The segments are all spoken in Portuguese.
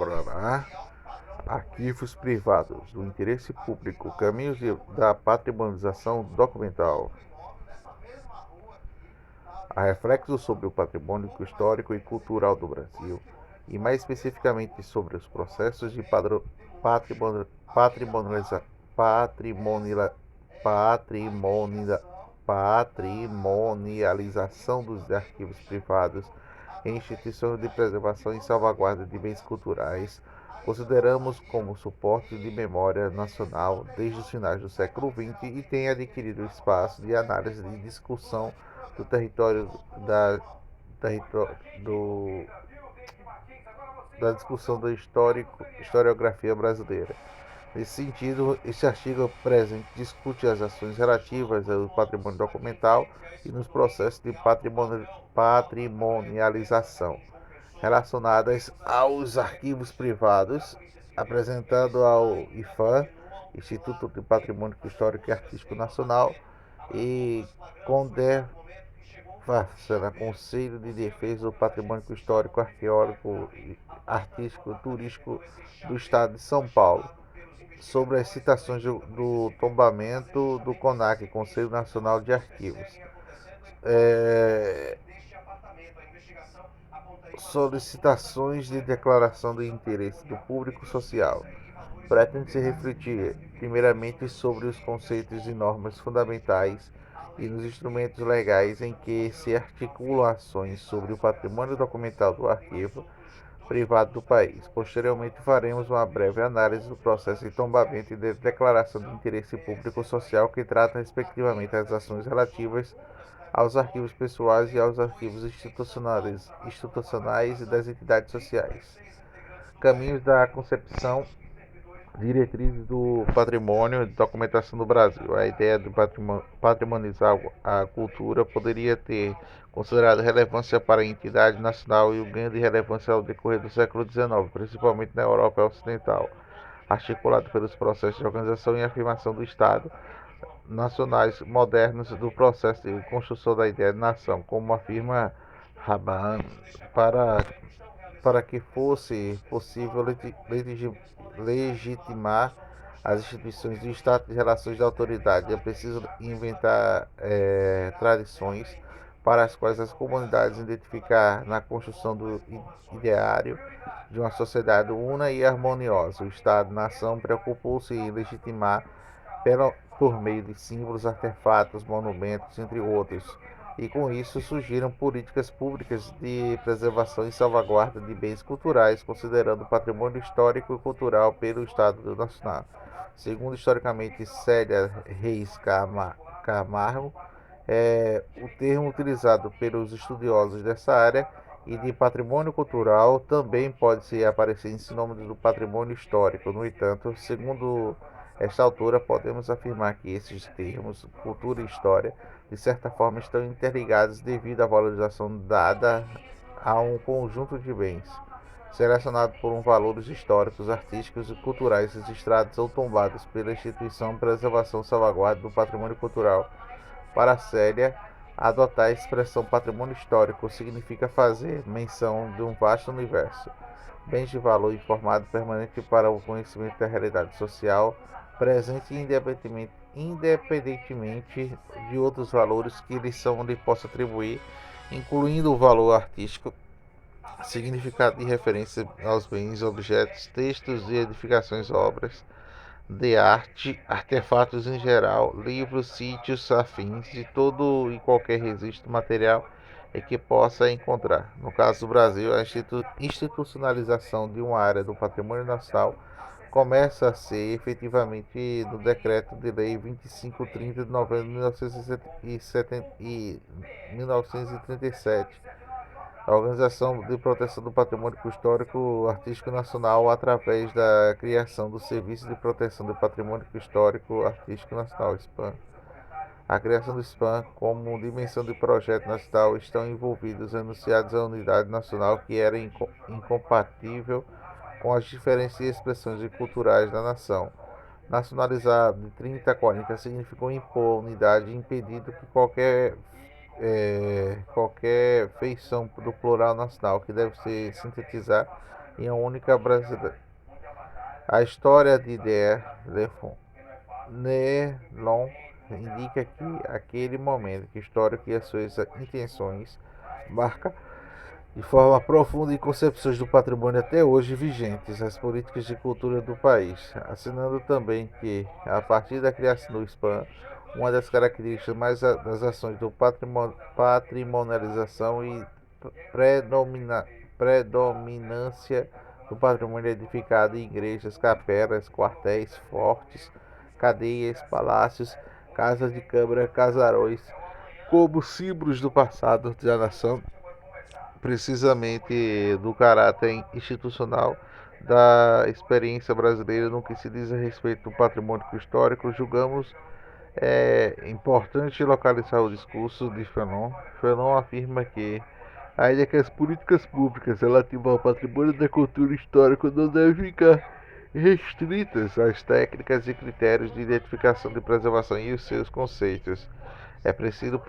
elaborará arquivos privados do interesse público, caminhos da patrimonialização documental, a reflexo sobre o patrimônio histórico e cultural do Brasil, e mais especificamente sobre os processos de patrimonialização dos arquivos privados em instituições de preservação e salvaguarda de bens culturais, consideramos como suporte de memória nacional desde os finais do século XX e tem adquirido espaço de análise e discussão do território do, da discussão da historiografia brasileira. Nesse sentido, este artigo presente discute as ações relativas ao patrimônio documental e nos processos de patrimonialização relacionadas aos arquivos privados, apresentando ao IFAM, Instituto de Patrimônio Histórico e Artístico Nacional, e CONDEF, Conselho de Defesa do Patrimônio Histórico, Arqueológico, Artístico e Turístico do Estado de São Paulo, sobre as citações do tombamento do CONAC, Conselho Nacional de Arquivos. Solicitações de declaração de interesse do público social. Pretende-se refletir, primeiramente, sobre os conceitos e normas fundamentais e nos instrumentos legais em que se articulam ações sobre o patrimônio documental do arquivo privado do país. Posteriormente, faremos uma breve análise do processo de tombamento e de declaração de interesse público social que trata, respectivamente, as ações relativas aos arquivos pessoais e aos arquivos institucionais e das entidades sociais. Caminhos da concepção, diretrizes do patrimônio e documentação do Brasil. A ideia de patrimonializar a cultura poderia ter considerado relevância para a entidade nacional e o ganho de relevância ao decorrer do século XIX, principalmente na Europa Ocidental, articulado pelos processos de organização e afirmação do Estado nacionais modernos do processo de construção da ideia de nação, como afirma Raban, para que fosse possível legitimar as instituições do Estado de relações de autoridade. É preciso inventar tradições para as quais as comunidades identificar na construção do ideário de uma sociedade una e harmoniosa. O Estado-nação preocupou-se em legitimar por meio de símbolos, artefatos, monumentos, entre outros. E com isso surgiram políticas públicas de preservação e salvaguarda de bens culturais, considerando o patrimônio histórico e cultural pelo Estado Nacional. Segundo historicamente Célia Reis Camargo, o termo utilizado pelos estudiosos dessa área e de patrimônio cultural também pode se aparecer em sinônimo do patrimônio histórico. No entanto, segundo esta autora, podemos afirmar que esses termos, cultura e história, de certa forma estão interligados devido à valorização dada a um conjunto de bens, selecionado por valores históricos, artísticos e culturais registrados ou tombados pela instituição Preservação e Salvaguarda do Patrimônio Cultural. Para Célia, adotar a expressão patrimônio histórico significa fazer menção de um vasto universo, bens de valor informado permanente para o conhecimento da realidade social, presente independentemente de outros valores que lhe possa atribuir, incluindo o valor artístico, significado de referência aos bens, objetos, textos e edificações, obras de arte, artefatos em geral, livros, sítios, afins, de todo e qualquer registro material em que possa encontrar. No caso do Brasil, a institucionalização de uma área do patrimônio nacional começa a ser efetivamente no Decreto de Lei 2530 de novembro de 1937, a Organização de Proteção do Patrimônio Histórico Artístico Nacional, através da criação do Serviço de Proteção do Patrimônio Histórico Artístico Nacional, SPAN. A criação do SPAN, como dimensão de projeto nacional, estão envolvidos enunciados à unidade nacional que era incompatível com as diferentes expressões culturais da nação. Nacionalizar de 30 a 40 significou impor unidade, impedindo que qualquer feição do plural nacional, que deve se sintetizar em uma única brasileira. A história de Der Nelon indica que aquele momento histórico e as suas intenções marca de forma profunda em concepções do patrimônio até hoje vigentes as políticas de cultura do país, assinando também que, a partir da criação do SPAN, uma das características mais das ações do patrimonialização e predominância do patrimônio edificado em igrejas, capelas, quartéis, fortes, cadeias, palácios, casas de câmara, casarões, como símbolos do passado da nação, precisamente do caráter institucional da experiência brasileira no que se diz a respeito do patrimônio histórico. Julgamos importante localizar o discurso de Fanon. Fanon afirma que, ainda que as políticas públicas relativas ao patrimônio da cultura histórica não devem ficar restritas às técnicas e critérios de identificação de preservação e os seus conceitos, é preciso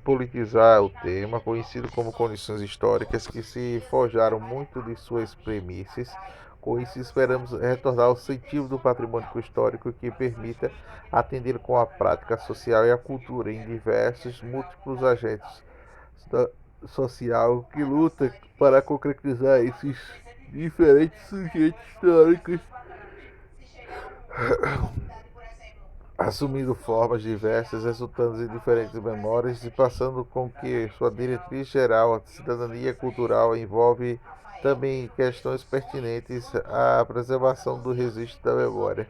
politizar o tema, conhecido como condições históricas, que se forjaram muito de suas premissas. Com isso, esperamos retornar ao sentido do patrimônio histórico que permita atender com a prática social e a cultura em diversos, múltiplos agentes social que luta para concretizar esses diferentes sujeitos históricos, assumindo formas diversas, resultando em diferentes memórias e passando com que sua diretriz geral, a cidadania cultural, envolve também questões pertinentes à preservação do registro da memória.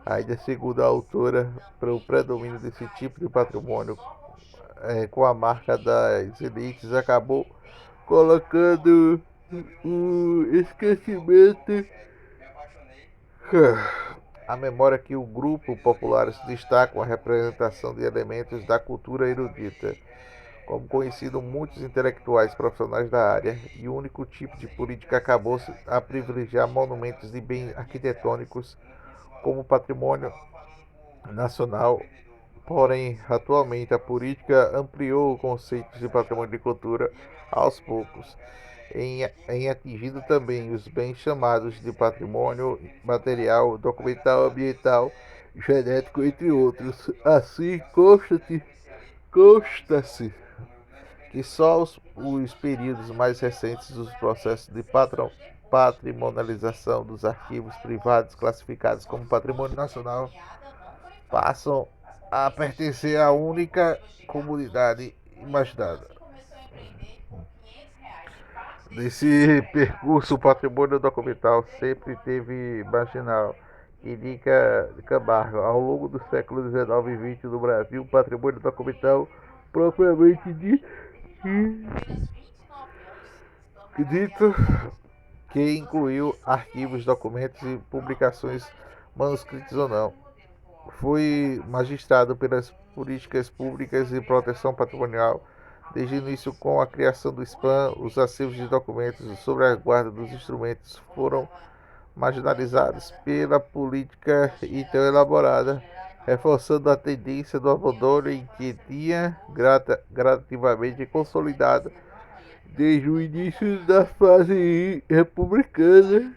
Ainda segundo a autora, para o predomínio desse tipo de patrimônio com a marca das elites, acabou colocando o esquecimento a memória que o grupo popular se destaca com a representação de elementos da cultura erudita, como conhecido muitos intelectuais profissionais da área, e o único tipo de política acabou a privilegiar monumentos de bens arquitetônicos como patrimônio nacional. Porém, atualmente a política ampliou o conceito de patrimônio de cultura aos poucos, em atingindo também os bens chamados de patrimônio material, documental, ambiental, genético, entre outros. Assim, consta-se que só os períodos mais recentes dos processos de patrimonialização dos arquivos privados classificados como patrimônio nacional passam a pertencer à única comunidade imaginada. Nesse percurso, o patrimônio documental sempre teve marginal, indica Camargo. Ao longo do século XIX e XX no Brasil, o patrimônio documental propriamente dito, que incluiu arquivos, documentos e publicações manuscritos ou não, foi magistrado pelas políticas públicas de proteção patrimonial. Desde o início, com a criação do SPAN, os acervos de documentos sobre a guarda dos instrumentos foram marginalizados pela política então elaborada, reforçando a tendência do abandono em que tinha gradativamente consolidado desde o início da fase republicana.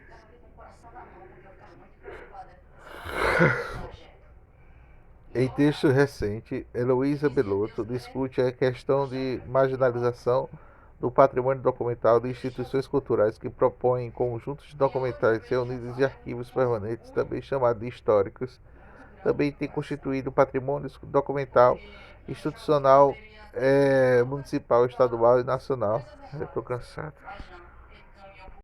Em texto recente, Heloísa Belotto discute a questão de marginalização do patrimônio documental de instituições culturais que propõem conjuntos de documentais reunidos em arquivos permanentes, também chamados de históricos. Também tem constituído patrimônio documental institucional municipal, estadual e nacional. Estou cansado.